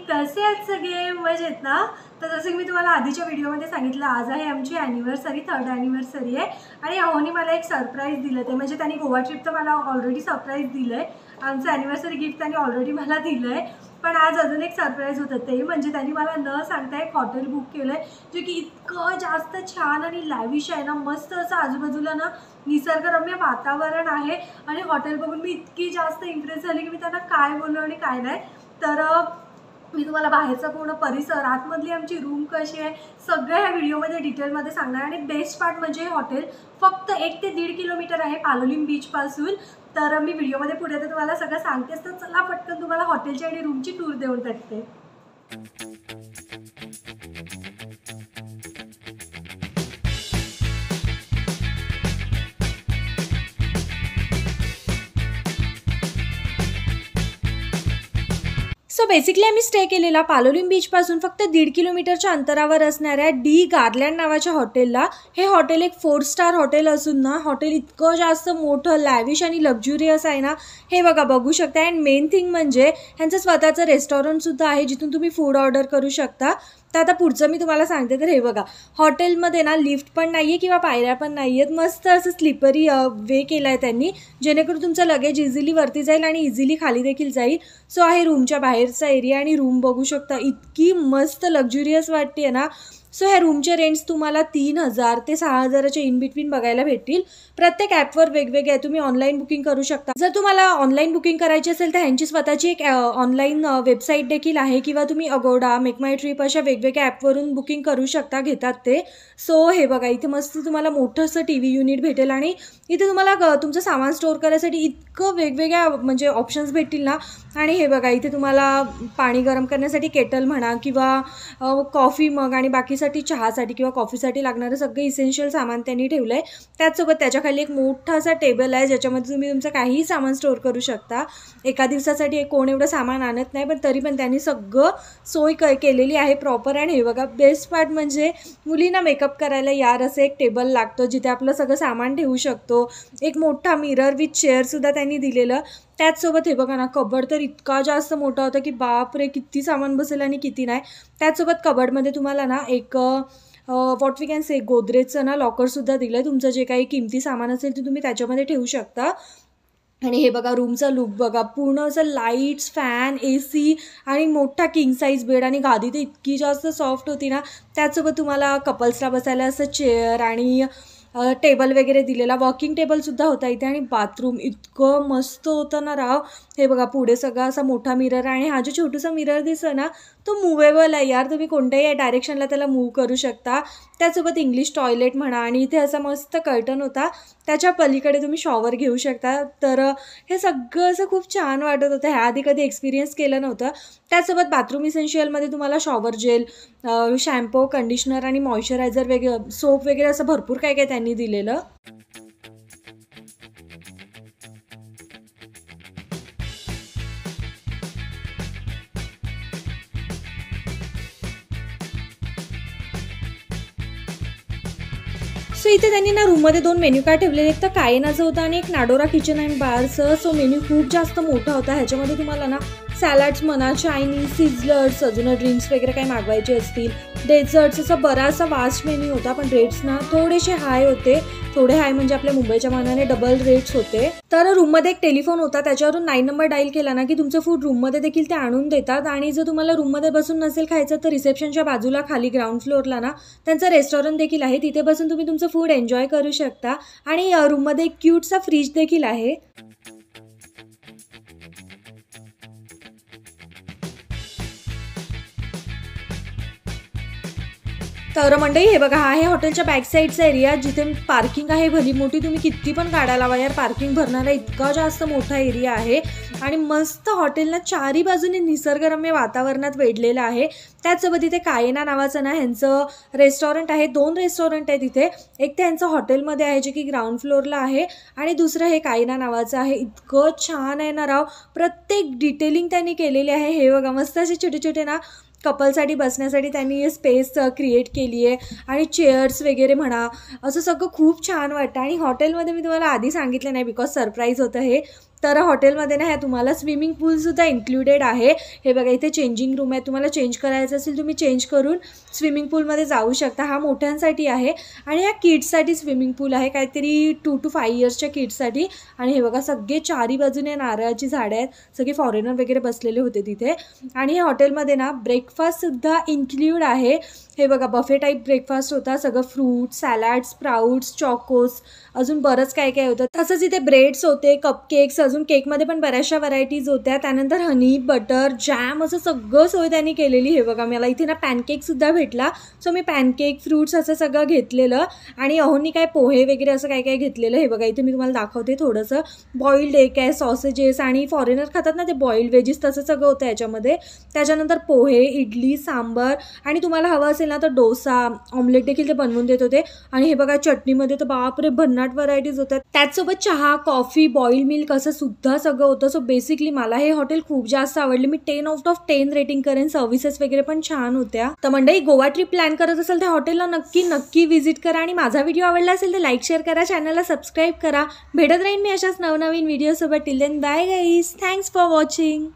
कसे आहेत सगळे मजेत ना। तर जसं की मी तुम्हाला आधीच्या व्हिडिओमध्ये सांगितलं, आज आहे आमची ॲनिव्हर्सरी, 3rd ॲनिव्हर्सरी आहे आणि अहोनी मला एक सरप्राईज दिलं। ते म्हणजे त्यांनी गोवा ट्रिप तर मला ऑलरेडी सरप्राईज दिलं आहे, आमचं ॲनिव्हर्सरी गिफ्ट त्यांनी ऑलरेडी मला दिलं आहे, पण आज अजून एक सरप्राईज होतं। ते म्हणजे त्यांनी मला न सांगता एक हॉटेल बुक केलं आहे, जे की इतकं जास्त छान आणि लॅविश आहे ना। मस्त असं आजूबाजूला ना निसर्गरम्य वातावरण आहे आणि हॉटेल बघून मी इतकी जास्त इम्प्रेस झाली की मी त्यांना काय बोललो आणि काय नाही। तर मी तुम्हाला बाहेरचा पूर्ण परिसर, आतमधली आमची रूम कशी आहे, सगळं ह्या व्हिडिओमध्ये डिटेलमध्ये सांगणार। आणि बेस्ट पार्ट म्हणजे हॉटेल फक्त 1 ते 1.5 किलोमीटर आहे पालोलीम बीचपासून। तर मी व्हिडिओमध्ये पुढे तर तुम्हाला सगळं सांगतेच, तर चला पटकन तुम्हाला हॉटेलची आणि रूमची टूर देऊन टाकते। सो बेसिकली आम्ही स्टे केलेला पालोलीम बीचपासून फक्त 1.5 किलोमीटरच्या अंतरावर असणाऱ्या डी गार्लँड नावाच्या हॉटेलला। हे हॉटेल एक 4 स्टार हॉटेल असून ना, हॉटेल इतकं जास्त मोठं, लॅविश आणि लक्झुरियस आहे ना, हे बघा बघू शकता। अँड मेन थिंग म्हणजे ह्यांचं स्वतःचं रेस्टॉरंटसुद्धा आहे, जिथून तुम्ही फूड ऑर्डर करू शकता। तर आता पुढचं मी तुम्हाला सांगते। तर हे बघा, हॉटेलमध्ये ना लिफ्ट पण नाही आहे किंवा पायऱ्या पण नाही आहेत, मस्त असं स्लिपरी वे केला आहे त्यांनी, जेणेकरून तुमचं लगेज इझिली वरती जाईल आणि इझिली खाली देखील जाईल। सो आहे रूमच्या बाहेरचा एरिया आणि रूम बघू शकता, इतकी मस्त लक्झुरियस वाटते ना। सो ह्या रूमचे रेंट्स तुम्हाला 3000 ते 6000च्या इन बिटवीन बघायला भेटतील। प्रत्येक ॲपवर वेगवेगळे आहे, तुम्ही ऑनलाईन बुकिंग करू शकता। जर तुम्हाला ऑनलाईन बुकिंग करायची असेल तर ह्यांची स्वतःची एक ऑनलाईन वेबसाईट देखील आहे, किंवा तुम्ही अगोडा, मेक माय ट्रिप अशा वेगवेगळ्या ॲपवरून बुकिंग करू शकता, घेतात ते। सो हे बघा, इथे मस्त तुम्हाला मोठंसं TV युनिट भेटेल आणि इथे तुम्हाला तुमचं सामान स्टोअर करायसाठी इतकं वेगवेगळ्या म्हणजे ऑप्शन्स भेटतील ना। आणि हे बघा, इथे तुम्हाला पाणी गरम करण्यासाठी केटल म्हणा, किंवा कॉफी मग आणि बाकीसाठी चहासाठी किंवा कॉफीसाठी लागणारं सगळं इसेन्शियल सामान त्यांनी ठेवलं आहे। त्याचसोबत त्याच्याखाली एक मोठा असा टेबल आहे, ज्याच्यामध्ये तुम्ही तुमचं काहीही सामान स्टोअर करू शकता। एका दिवसासाठी कोण एवढं सामान आणत नाही, पण तरी पण त्यांनी सगळं सोय केलेली आहे प्रॉपर। आणि हे बघा, बेस्ट पार्ट म्हणजे मुलींना मेकअप करायला यार असं एक टेबल लागतो, जिथे आपलं सगळं सामान ठेवू शकतो। एक मोठा मिरर विथ चेअरसुद्धा त्यांनी दिलेलं। त्याचसोबत हे बघा ना, कबड तर इतका जास्त मोठा होता की बापरे, किती सामान बसेल आणि किती नाही। त्याचसोबत कबडमध्ये तुम्हाला ना एक व्हॉट वी कॅन से गोदरेजचं ना लॉकरसुद्धा दिलं आहे, तुमचं जे काही किमती सामान असेल ते तुम्ही त्याच्यामध्ये ठेवू शकता। आणि हे बघा, रूमचा लुक बघा, पूर्ण असं लाईट्स, फॅन, AC आणि मोठा किंग साईज बेड, आणि गादी तर इतकी जास्त सॉफ्ट होती ना। त्याचसोबत तुम्हाला कपल्सला बसायला असं चेअर आणि टेबल वगैरे दिलेला, वॉकिंग टेबलसुद्धा होता इथे। आणि बाथरूम इतकं मस्त होतं ना राव। हे बघा, पुढे सगळा असा मोठा मिरर आहे, आणि हा जो छोटूसा मिरर दिसतो ना, तो मूवेबल आहे यार, तुम्ही कोणत्याही डायरेक्शनला त्याला मूव्ह करू शकता। त्यासोबत इंग्लिश टॉयलेट म्हणा, आणि इथे असा मस्त कर्टन होता, त्याच्या पलीकडे तुम्ही शॉवर घेऊ शकता। तर हे सगळं असं खूप छान वाटत होतं, ह्याआधी कधी एक्सपिरियन्स केलं नव्हतं। त्यासोबत बाथरूम इसेन्शियलमध्ये तुम्हाला शॉवर जेल, शॅम्पू, कंडिशनर आणि मॉइश्चरायझर वगैरे, सोप वगैरे असं भरपूर काय काय त्यांनी दिलेलं। सो इथे त्यांनी ना रूममध्ये 2 मेन्यू कार्ड ठेवलेले, एक तर कायनाचं होतं आणि एक नाडोरा किचन अँड बारचं। सो मेन्यू खूप जास्त मोठा होता, ह्याच्यामध्ये तुम्हाला ना सॅलड्स म्हणा, चायनीज, सिझलर्स, अजून ड्रिंक्स वगैरे काही मागवायचे असतील, डेझर्ट्स, असा बराचसा वास्ट मेन्यू होता। पण रेट्स ना थोडेसे हाय होते, थोडे हाय म्हणजे आपल्या मुंबईच्या मानाने डबल रेट्स होते। तर रूममध्ये एक टेलिफोन होता, त्याच्यावरून 9 नंबर डायल केला ना की तुमचं फूड रूममध्ये देखील ते आणून देतात। आणि जर तुम्हाला रूममध्ये बसून नसेल खायचं तर रिसेप्शनच्या बाजूला खाली ग्राउंड फ्लोअरला ना त्यांचं रेस्टॉरंट देखील आहे, तिथे बसून तुम्ही तुमचं फूड एन्जॉय करू शकता। आणि रूममध्ये एक क्यूटसा फ्रीज देखील आहे। तर मंडळी, हे बघा, हा आहे हॉटेलच्या बॅक साईडचा एरिया, जिथे पार्किंग आहे भली मोठी, तुम्ही किती पण गाड्या लावा यार, पार्किंग भरणारा इतका जास्त मोठा एरिया आहे। आणि मस्त हॉटेल ना चारी बाजूने निसर्गरम्य वातावरणात वेढलेलं आहे. त्याचसोबत इथे कायना नावाचं ना ह्यांचं रेस्टॉरंट आहे. 2 रेस्टॉरंट आहेत इथे. एक ते ह्यांचं हॉटेलमध्ये आहे जे की ग्राउंड फ्लोअरला आहे आणि दुसरं हे कायना नावाचं आहे. इतकं छान आहे ना राव, प्रत्येक डिटेलिंग त्यांनी केलेली आहे. हे बघा मस्त असे छोटे छोटे ना कपलसाठी बसण्यासाठी त्यांनी स्पेस क्रिएट केली आहे आणि चेअर्स वगैरे म्हणा, असं सगळं खूप छान वाटतं. आणि हॉटेलमध्ये मी तुम्हाला आधी सांगितलं नाही बिकॉज सरप्राईज होतं हे, तर हॉटेलमध्ये ना ह्या तुम्हाला स्विमिंग पूलसुद्धा इन्क्लुडेड आहे. हे बघा इथे चेंजिंग रूम आहे. तुम्हाला चेंज करायचं असेल तुम्ही चेंज करून स्विमिंग पूलमध्ये जाऊ शकता. हा मोठ्यांसाठी आहे आणि ह्या किड्ससाठी स्विमिंग पूल आहे, काहीतरी 2 to 5 इयर्सच्या किड्ससाठी. आणि हे बघा सगळे चारी बाजूने नारळाची झाडं आहेत. सगळे फॉरेनर वगैरे बसलेले होते तिथे. आणि हे हॉटेलमध्ये ना ब्रेकफास्टसुद्धा इन्क्ल्यूड आहे. हे बघा बफे टाईप ब्रेकफास्ट होता. सगळं फ्रूट सॅलड स्प्राउट्स चॉकोस अजून बरंच काय काय होतं. तसंच इथे ब्रेड्स होते, कपकेक्स, अजून केकमध्ये पण बऱ्याचशा व्हरायटीज होत्या. त्यानंतर हनी बटर जॅम असं सगळं सोय त्यांनी केलेली. हे बघा मला इथे ना पॅनकेकसुद्धा भेटला. सो मी पॅनकेक फ्रूट्स असं सगळं घेतलेलं आणि अहोनी काय पोहे वगैरे असं काय काय घेतलेलं. हे बघा इथे मी तुम्हाला दाखवते थोडंसं. बॉईल्ड एग आहे, सॉसेजेस आणि फॉरेनर खातात ना ते बॉईल्ड व्हेजीस, तसं सगळं होतं याच्यामध्ये. त्याच्यानंतर पोहे, इडली, सांबर आणि तुम्हाला हवं असेल ना तर डोसा, ऑमलेट देखील ते बनवून देत होते. आणि हे बघा चटणीमध्ये तर बापरे भन्नाट व्हरायटीज होत्या. त्याचसोबत चहा, कॉफी, बॉइल्ड मिल्क असं सुद्धा सगळं होतं. सो बेसिकली मला हे हॉटेल खूप जास्त आवडले. मी 10 out of 10 रेटिंग करेन. सर्व्हिसेस वगैरे पण छान होत्या. तर मंडळी गोवा ट्रिप प्लॅन करत असेल त्या हॉटेलला नक्की व्हिजिट करा. आणि माझा व्हिडिओ आवडला असेल तर लाईक शेअर करा, चॅनलला सबस्क्राईब करा. भेटत राहीन मी अशाच नवनवीन व्हिडिओसोबत. Till then bye guys, thanks for watching.